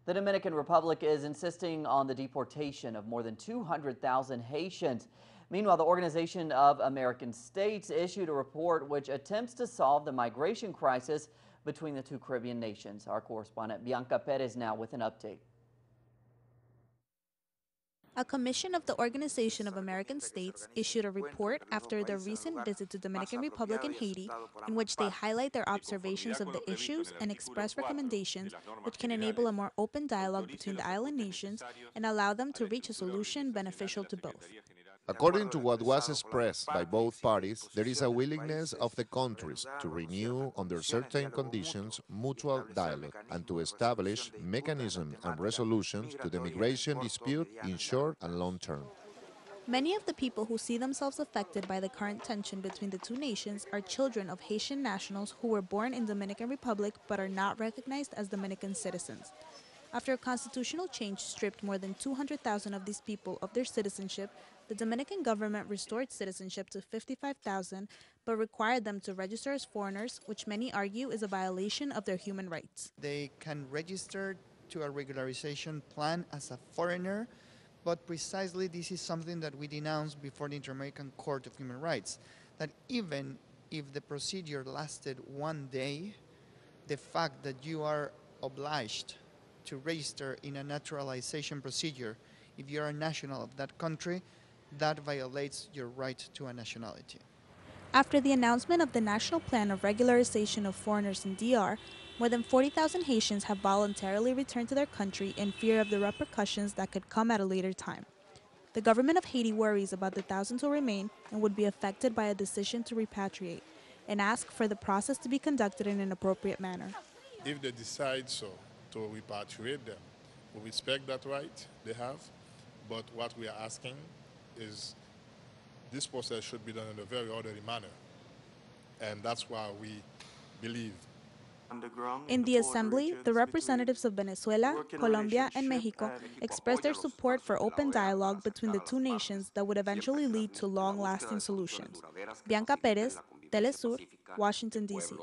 The Dominican Republic is insisting on the deportation of more than 200,000 Haitians. Meanwhile, the Organization of American States issued a report which attempts to solve the migration crisis between the two Caribbean nations. Our correspondent Bianca Perez now with an update. A commission of the Organization of American States issued a report after their recent visit to Dominican Republic and Haiti, in which they highlight their observations of the issues and express recommendations which can enable a more open dialogue between the island nations and allow them to reach a solution beneficial to both. According to what was expressed by both parties, there is a willingness of the countries to renew, under certain conditions, mutual dialogue and to establish mechanisms and resolutions to the migration dispute in short and long term. Many of the people who see themselves affected by the current tension between the two nations are children of Haitian nationals who were born in Dominican Republic but are not recognized as Dominican citizens. After a constitutional change stripped more than 200,000 of these people of their citizenship, the Dominican government restored citizenship to 55,000, but required them to register as foreigners, which many argue is a violation of their human rights. They can register to a regularization plan as a foreigner, but precisely this is something that we denounced before the Inter-American Court of Human Rights, that even if the procedure lasted 1 day, the fact that you are obliged to register in a naturalization procedure, if you're a national of that country, that violates your right to a nationality. After the announcement of the National Plan of Regularization of Foreigners in DR, more than 40,000 Haitians have voluntarily returned to their country in fear of the repercussions that could come at a later time. The government of Haiti worries about the thousands who remain and would be affected by a decision to repatriate, and ask for the process to be conducted in an appropriate manner. If they decide so, to repatriate them, we respect that right they have, but what we are asking is this process should be done in a very orderly manner, and that's why we believe. In the assembly, the representatives of Venezuela, Colombia, and Mexico expressed their support for open dialogue between the two nations that would eventually lead to long-lasting solutions. Bianca Perez, Telesur, Washington, D.C.